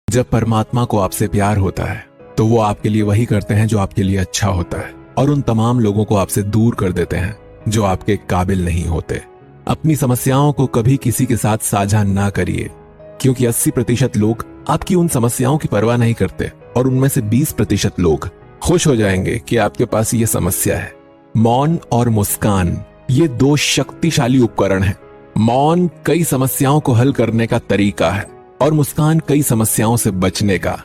जब परमात्मा को आपसे प्यार होता है तो वो आपके लिए वही करते हैं जो आपके लिए अच्छा होता है, और उन तमाम लोगों को आपसे दूर कर देते हैं जो आपके काबिल नहीं होते। अपनी समस्याओं को कभी किसी के साथ साझा ना करिए, क्योंकि 80% लोग आपकी उन समस्याओं की परवाह नहीं करते और उनमें से 20% लोग खुश हो जाएंगे कि आपके पास ये समस्या है। मौन और मुस्कान ये दो शक्तिशाली उपकरण हैं। मौन कई समस्याओं को हल करने का तरीका है और मुस्कान कई समस्याओं से बचने का।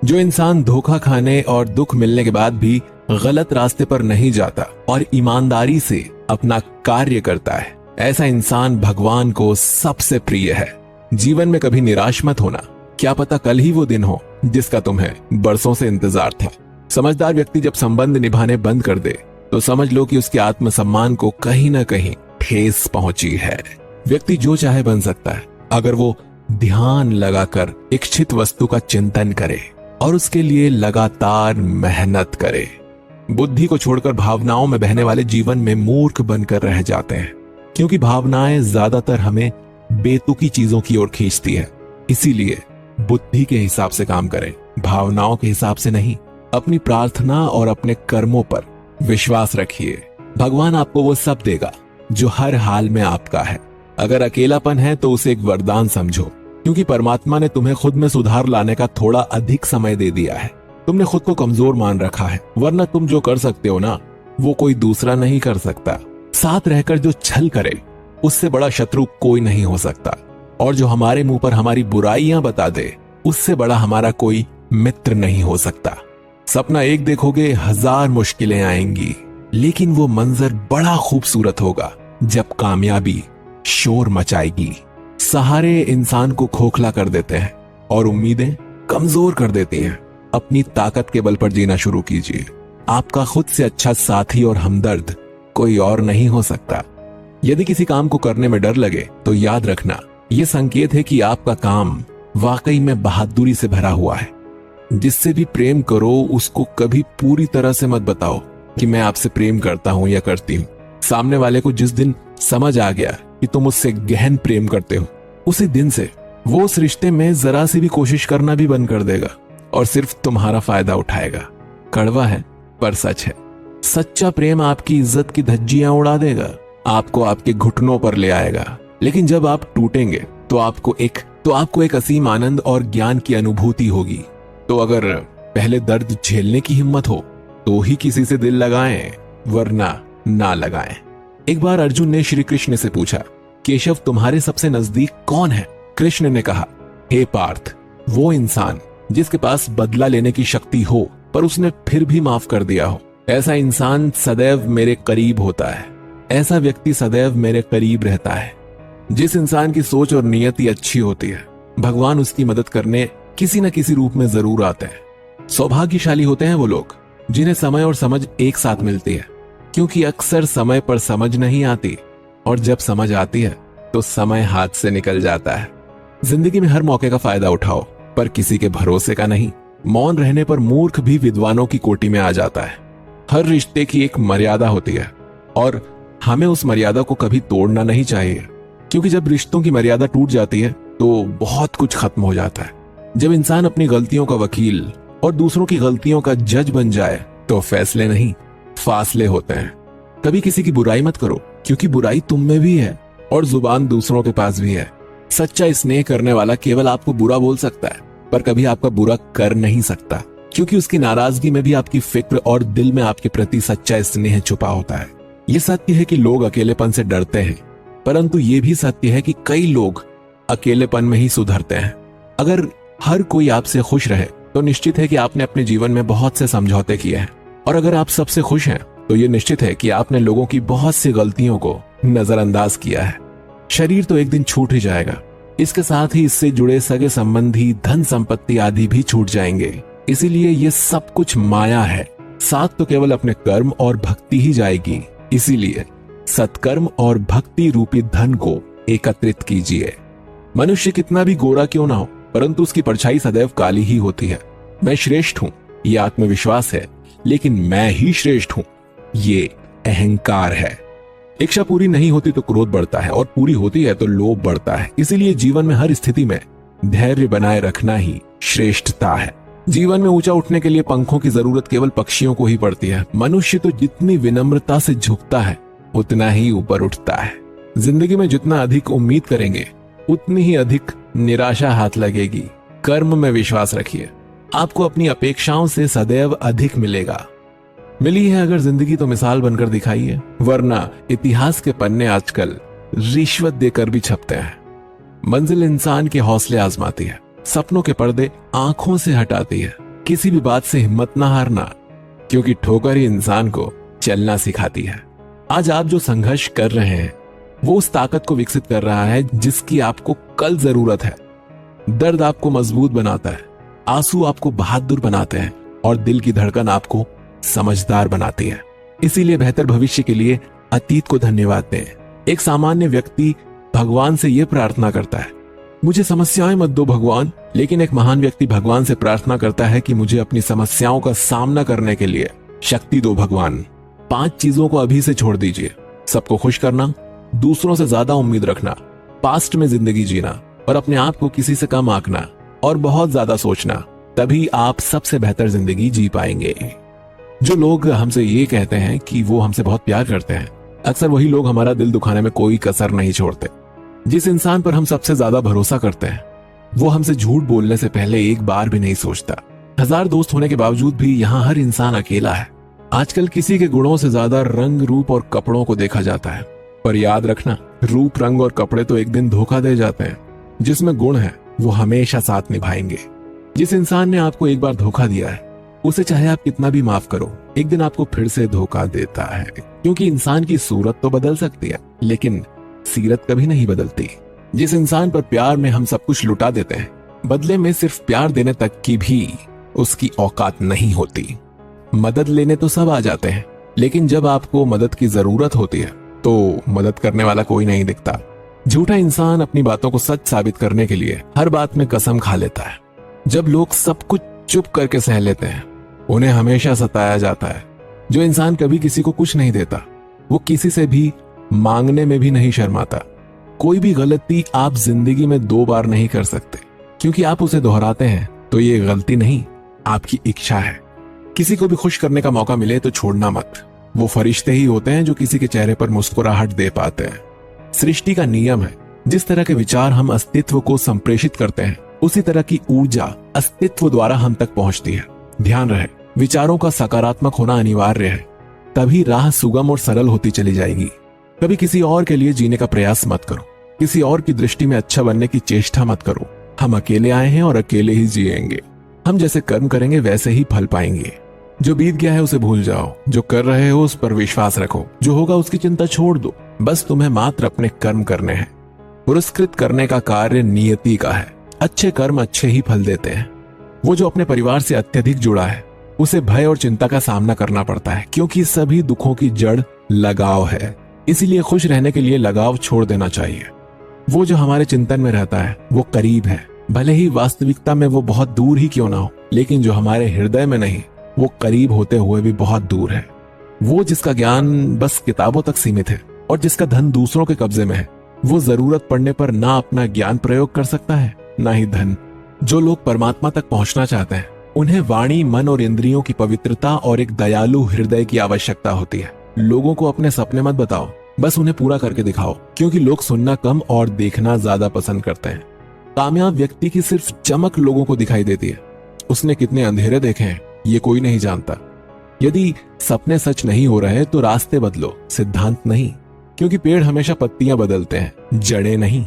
जो इंसान धोखा खाने और दुख मिलने के बाद भी गलत रास्ते पर नहीं जाता और ईमानदारी से अपना कार्य करता है, ऐसा इंसान भगवान को सबसे प्रिय है। जीवन में कभी निराश मत होना, क्या पता कल ही वो दिन हो जिसका तुम्हें बरसों से इंतजार था। समझदार व्यक्ति जब संबंध निभाने बंद कर दे तो समझ लो कि उसके आत्मसम्मान को कहीं ना कहीं ठेस पहुंची है। व्यक्ति जो चाहे बन सकता है अगर वो ध्यान लगाकर इच्छित वस्तु का चिंतन करे और उसके लिए लगातार मेहनत करे। बुद्धि को छोड़कर भावनाओं में बहने वाले जीवन में मूर्ख बनकर रह जाते हैं, क्योंकि भावनाएं ज्यादातर हमें बेतुकी चीजों की ओर खींचती है। इसीलिए बुद्धि के हिसाब से काम करें, भावनाओं के हिसाब से नहीं। अपनी प्रार्थना और अपने कर्मों पर विश्वास रखिए। भगवान आपको वो सब देगा जो हर हाल में आपका है। अगर अकेलापन है तो उसे एक वरदान समझो, क्योंकि परमात्मा ने तुम्हें खुद में सुधार लाने का थोड़ा अधिक समय दे दिया है। तुमने खुद को कमजोर मान रखा है, वरना तुम जो कर सकते हो ना, वो कोई दूसरा नहीं कर सकता। साथ रहकर जो छल करे उससे बड़ा शत्रु कोई नहीं हो सकता, और जो हमारे मुंह पर हमारी बुराइयां बता दे उससे बड़ा हमारा कोई मित्र नहीं हो सकता। सपना एक देखोगे, 1000 मुश्किलें आएंगी, लेकिन वो मंजर बड़ा खूबसूरत होगा जब कामयाबी शोर मचाएगी। सहारे इंसान को खोखला कर देते हैं और उम्मीदें कमजोर कर देती हैं। अपनी ताकत के बल पर जीना शुरू कीजिए। आपका खुद से अच्छा साथी और हमदर्द कोई और नहीं हो सकता। यदि किसी काम को करने में डर लगे तो याद रखना, यह संकेत है कि आपका काम वाकई में बहादुरी से भरा हुआ है। जिससे भी प्रेम करो उसको कभी पूरी तरह से मत बताओ कि मैं आपसे प्रेम करता हूं या करती हूं। सामने वाले को जिस दिन समझ आ गया कि तुम उससे गहन प्रेम करते हो, उसी दिन से वो उस रिश्ते में जरा सी भी कोशिश करना भी बंद कर देगा और सिर्फ तुम्हारा फायदा उठाएगा। कड़वा है पर सच है। सच्चा प्रेम आपकी इज्जत की धज्जियां उड़ा देगा, आपको आपके घुटनों पर ले आएगा। लेकिन जब आप टूटेंगे तो आपको एक असीम आनंद और ज्ञान की अनुभूति होगी। तो अगर पहले दर्द झेलने की हिम्मत हो तो ही किसी से दिल लगाएं, वरना ना लगाएं। एक बार अर्जुन ने श्री कृष्ण से पूछा, केशव तुम्हारे सबसे नजदीक कौन है? कृष्ण ने कहा, हे पार्थ, वो इंसान जिसके पास बदला लेने की शक्ति हो पर उसने फिर भी माफ कर दिया हो। ऐसा इंसान सदैव मेरे करीब होता है। ऐसा व्यक्ति सदैव मेरे करीब रहता है। जिस इंसान की सोच और नियति अच्छी होती है, भगवान उसकी मदद करने किसी न किसी रूप में जरूर आते हैं। सौभाग्यशाली होते हैं वो लोग जिन्हें समय और समझ एक साथ मिलती है, क्योंकि अक्सर समय पर समझ नहीं आती, और जब समझ आती है तो समय हाथ से निकल जाता है। जिंदगी में हर मौके का फायदा उठाओ, पर किसी के भरोसे का नहीं। मौन रहने पर मूर्ख भी विद्वानों की कोटि में आ जाता है। हर रिश्ते की एक मर्यादा होती है और हमें उस मर्यादा को कभी तोड़ना नहीं चाहिए, क्योंकि जब रिश्तों की मर्यादा टूट जाती है तो बहुत कुछ खत्म हो जाता है। जब इंसान अपनी गलतियों का वकील और दूसरों की गलतियों का जज बन जाए तो फैसले नहीं, फासले होते हैं। कभी किसी की बुराई मत करो, क्योंकि बुराई तुम में भी है और जुबान दूसरों के पास भी है। सच्चा स्नेह करने वाला केवल आपको बुरा बोल सकता है, पर कभी आपका बुरा कर नहीं सकता, क्योंकि उसकी नाराजगी में भी आपकी फिक्र और दिल में आपके प्रति सच्चा स्नेह छुपा होता है। ये सत्य है कि लोग अकेलेपन से डरते हैं, परंतु ये भी सत्य है कि कई लोग अकेलेपन में ही सुधरते हैं। अगर हर कोई आपसे खुश रहे तो निश्चित है कि आपने अपने जीवन में बहुत से समझौते किए हैं, और अगर आप सबसे खुश हैं तो ये निश्चित है कि आपने लोगों की बहुत सी गलतियों को नजरअंदाज किया है। शरीर तो एक दिन छूट ही जाएगा, इसके साथ ही इससे जुड़े सगे संबंधी, धन संपत्ति आदि भी छूट जाएंगे। इसीलिए ये सब कुछ माया है, साथ तो केवल अपने कर्म और भक्ति ही जाएगी। इसीलिए सत्कर्म और भक्ति रूपी धन को एकत्रित कीजिए। मनुष्य कितना भी गोरा क्यों ना हो, परंतु उसकी परछाई सदैव काली ही होती है। मैं श्रेष्ठ हूं, ये आत्मविश्वास है, लेकिन मैं ही श्रेष्ठ हूं, ये अहंकार है। इच्छा पूरी नहीं होती तो क्रोध बढ़ता है, और पूरी होती है तो लोभ बढ़ता है। इसीलिए जीवन में हर स्थिति में धैर्य बनाए रखना ही श्रेष्ठता है। जीवन में ऊंचा उठने के लिए पंखों की जरूरत केवल पक्षियों को ही पड़ती है। मनुष्य तो जितनी विनम्रता से झुकता है उतना ही ऊपर उठता है। जिंदगी में जितना अधिक उम्मीद करेंगे उतनी ही अधिक निराशा हाथ लगेगी। कर्म में विश्वास रखिए, आपको अपनी अपेक्षाओं से सदैव अधिक मिलेगा। मिली है अगर जिंदगी तो मिसाल बनकर दिखाइए, वरना इतिहास के पन्ने आजकल रिश्वत देकर भी छपते हैं। मंजिल इंसान के हौसले आजमाती है, सपनों के पर्दे आंखों से हटाती है। किसी भी बात से हिम्मत ना हारना, क्योंकि ठोकर ही इंसान को चलना सिखाती है। आज आप जो संघर्ष कर रहे हैं वो उस ताकत को विकसित कर रहा है जिसकी आपको कल जरूरत है। दर्द आपको मजबूत बनाता है, आंसू आपको बहादुर बनाते हैं और दिल की धड़कन आपको समझदार बनाती है। इसीलिए बेहतर भविष्य के लिए अतीत को धन्यवाद दें। एक सामान्य व्यक्ति भगवान से यह प्रार्थना करता है, मुझे समस्याएं मत दो भगवान, लेकिन एक महान व्यक्ति भगवान से प्रार्थना करता है कि मुझे अपनी समस्याओं का सामना करने के लिए शक्ति दो भगवान। 5 चीजों को अभी से छोड़ दीजिए, सबको खुश करना, दूसरों से ज्यादा उम्मीद रखना, पास्ट में जिंदगी जीना और अपने आप को किसी से कम आंकना और बहुत ज्यादा सोचना। तभी आप सबसे बेहतर जिंदगी जी पाएंगे। जो लोग हमसे ये कहते हैं कि वो हमसे बहुत प्यार करते हैं, अक्सर वही लोग हमारा दिल दुखाने में कोई कसर नहीं छोड़ते। जिस इंसान पर हम सबसे ज्यादा भरोसा करते हैं वो हमसे झूठ बोलने से पहले एक बार भी नहीं सोचता। 1000 दोस्त होने के बावजूद भी यहाँ हर इंसान अकेला है। आजकल किसी के गुणों से ज्यादा रंग, रूप और कपड़ों को देखा जाता है, पर याद रखना, रूप, रंग और कपड़े तो एक दिन धोखा दे जाते हैं। जिसमें गुण है वो हमेशा साथ निभाएंगे। जिस इंसान ने आपको एक बार धोखा दिया है उसे चाहे आप कितना भी माफ करो, एक दिन आपको फिर से धोखा देता है। क्योंकि इंसान की सूरत तो बदल सकती है लेकिन सीरत कभी नहीं बदलती। जिस इंसान पर प्यार में हम सब कुछ लुटा देते हैं, बदले में सिर्फ प्यार देने तक की भी उसकी औकात नहीं होती। मदद लेने तो सब आ जाते हैं, लेकिन जब आपको मदद की जरूरत होती है तो मदद करने वाला कोई नहीं दिखता। झूठा इंसान अपनी बातों को सच साबित करने के लिए हर बात में कसम खा लेता है। जब लोग सब कुछ चुप करके सह लेते हैं उन्हें हमेशा सताया जाता है। जो इंसान कभी किसी को कुछ नहीं देता वो किसी से भी मांगने में भी नहीं शर्माता। कोई भी गलती आप जिंदगी में 2 बार नहीं कर सकते, क्योंकि आप उसे दोहराते हैं तो ये गलती नहीं, आपकी इच्छा है। किसी को भी खुश करने का मौका मिले तो छोड़ना मत। वो फरिश्ते ही होते हैं जो किसी के चेहरे पर मुस्कुराहट दे पाते हैं। सृष्टि का नियम है, जिस तरह के विचार हम अस्तित्व को संप्रेषित करते हैं उसी तरह की ऊर्जा अस्तित्व द्वारा हम तक पहुंचती है। ध्यान रहे, विचारों का सकारात्मक होना अनिवार्य है, तभी राह सुगम और सरल होती चली जाएगी। कभी किसी और के लिए जीने का प्रयास मत करो, किसी और की दृष्टि में अच्छा बनने की चेष्टा मत करो। हम अकेले आए हैं और अकेले ही जिएंगे। हम जैसे कर्म करेंगे वैसे ही फल पाएंगे। जो बीत गया है उसे भूल जाओ, जो कर रहे हो उस पर विश्वास रखो, जो होगा उसकी चिंता छोड़ दो। बस तुम्हें मात्र अपने कर्म करने हैं। पुरस्कृत करने का कार्य नियति का है। अच्छे कर्म अच्छे ही फल देते हैं। वो जो अपने परिवार से अत्यधिक जुड़ा है उसे भय और चिंता का सामना करना पड़ता है, क्योंकि सभी दुखों की जड़ लगाव है। इसीलिए खुश रहने के लिए लगाव छोड़ देना चाहिए। वो जो हमारे चिंतन में रहता है वो करीब है, भले ही वास्तविकता में वो बहुत दूर ही क्यों ना हो, लेकिन जो हमारे हृदय में नहीं वो करीब होते हुए भी बहुत दूर है। वो जिसका ज्ञान बस किताबों तक सीमित है और जिसका धन दूसरों के कब्जे में है, वो जरूरत पड़ने पर ना अपना ज्ञान प्रयोग कर सकता है ना ही धन। जो लोग परमात्मा तक पहुंचना चाहते हैं उन्हें वाणी, मन और इंद्रियों की पवित्रता और एक दयालु हृदय की आवश्यकता होती है। लोगों को अपने सपने मत बताओ, बस उन्हें पूरा करके दिखाओ, क्योंकि लोग सुनना कम और देखना ज्यादा पसंद करते हैं। कामयाब व्यक्ति की सिर्फ चमक लोगों को दिखाई देती है, उसने कितने अंधेरे देखे हैं ये कोई नहीं जानता। यदि सपने सच नहीं हो रहे तो रास्ते बदलो, सिद्धांत नहीं, क्योंकि पेड़ हमेशा पत्तियां बदलते हैं, जड़ें नहीं।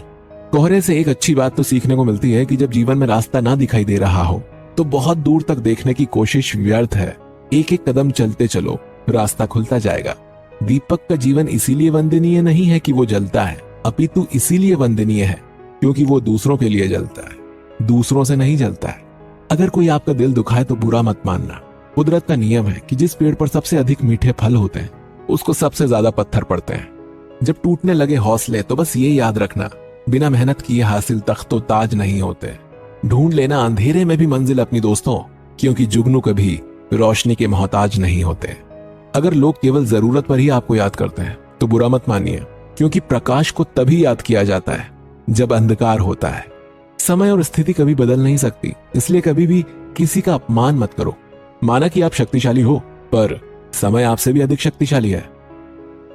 कोहरे से एक अच्छी बात तो सीखने को मिलती है कि जब जीवन में रास्ता ना दिखाई दे रहा हो तो बहुत दूर तक देखने की कोशिश व्यर्थ है। एक एक कदम चलते चलो, रास्ता खुलता जाएगा। दीपक का जीवन इसीलिए वंदनीय नहीं है कि वो जलता है, अपितु इसीलिए वंदनीय है क्योंकि वो दूसरों के लिए जलता है, दूसरों से नहीं जलता है। अगर कोई आपका दिल दुखाए तो बुरा मत मानना। कुदरत का नियम है कि जिस पेड़ पर सबसे अधिक मीठे फल होते हैं उसको सबसे ज्यादा पत्थर पड़ते हैं। जब टूटने लगे हौसले तो बस ये याद रखना, बिना मेहनत किए हासिल तख्तो ताज नहीं होते। ढूंढ लेना अंधेरे में भी मंजिल अपनी दोस्तों, क्योंकि जुगनू कभी रोशनी के मोहताज नहीं होते। अगर लोग केवल जरूरत पर ही आपको याद करते हैं तो बुरा मत मानिए, क्योंकि प्रकाश को तभी याद किया जाता है जब अंधकार होता है। समय और स्थिति कभी बदल नहीं सकती, इसलिए कभी भी किसी का अपमान मत करो। माना कि आप शक्तिशाली हो, पर समय आपसे भी अधिक शक्तिशाली है।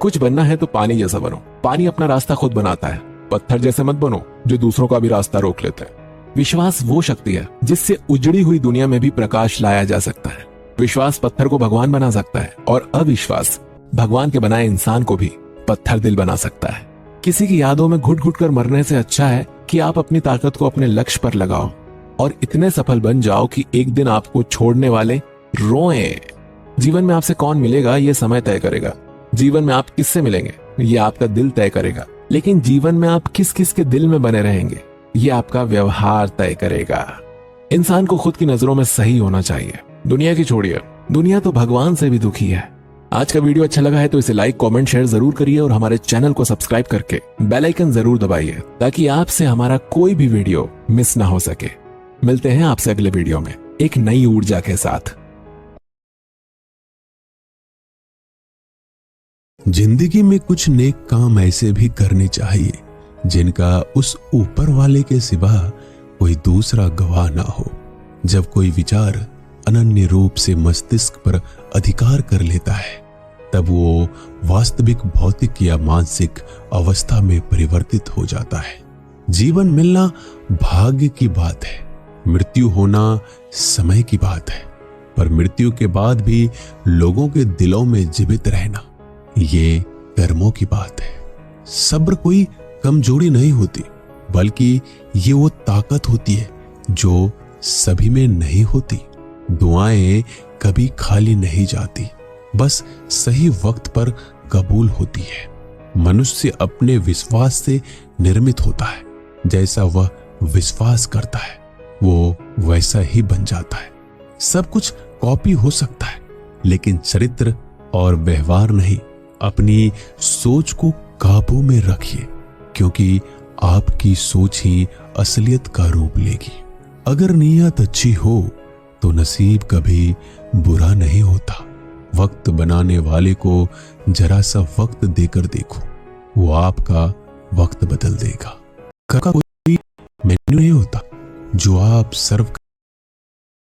कुछ बनना है तो पानी जैसा बनो। पानी अपना रास्ता खुद बनाता है। पत्थर जैसे मत बनो जो दूसरों का भी रास्ता रोक लेते हैं। विश्वास वो शक्ति है जिससे उजड़ी हुई दुनिया में भी प्रकाश लाया जा सकता है। विश्वास पत्थर को भगवान बना सकता है और अविश्वास भगवान के बनाए इंसान को भी पत्थर दिल बना सकता है। किसी की यादों में घुट घुट कर मरने से अच्छा है कि आप अपनी ताकत को अपने लक्ष्य पर लगाओ और इतने सफल बन जाओ कि एक दिन आपको छोड़ने वाले रोएं। जीवन में आपसे कौन मिलेगा ये समय तय करेगा। जीवन में आप किससे मिलेंगे ये आपका दिल तय करेगा। लेकिन जीवन में आप किस किस के दिल में बने रहेंगे ये आपका व्यवहार तय करेगा। इंसान को खुद की नजरों में सही होना चाहिए। दुनिया की छोड़िए, दुनिया तो भगवान से भी दुखी है। आज का वीडियो अच्छा लगा है तो इसे लाइक, कमेंट, शेयर जरूर करिए और हमारे चैनल को सब्सक्राइब करके बेल आइकन जरूर दबाइए ताकि आपसे हमारा कोई भी वीडियो मिस ना हो सके। मिलते हैं आपसे अगले वीडियो में एक नई ऊर्जा के साथ। जिंदगी में कुछ नेक काम ऐसे भी करने चाहिए जिनका उस ऊपर वाले के सिवा कोई दूसरा गवाह ना हो। जब कोई विचार अनन्य रूप से मस्तिष्क पर अधिकार कर लेता है तब वो वास्तविक भौतिक या मानसिक अवस्था में परिवर्तित हो जाता है। जीवन मिलना भाग्य की बात है, मृत्यु होना समय की बात है, पर मृत्यु के बाद भी लोगों के दिलों में जीवित रहना ये कर्मों की बात है। सब्र कोई कमजोरी नहीं होती, बल्कि ये वो ताकत होती है जो सभी में नहीं होती। दुआएं कभी खाली नहीं जाती, बस सही वक्त पर कबूल होती है। मनुष्य अपने विश्वास से निर्मित होता है। जैसा वह विश्वास करता है वो वैसा ही बन जाता है। सब कुछ कॉपी हो सकता है लेकिन चरित्र और व्यवहार नहीं। अपनी सोच को काबू में रखिए क्योंकि आपकी सोच ही असलियत का रूप लेगी। अगर नीयत अच्छी हो तो नसीब कभी बुरा नहीं होता। वक्त बनाने वाले को जरा सा वक्त देकर देखो, वो आपका वक्त बदल देगा। का कोई मेन्यू नहीं होता जो आप सर्व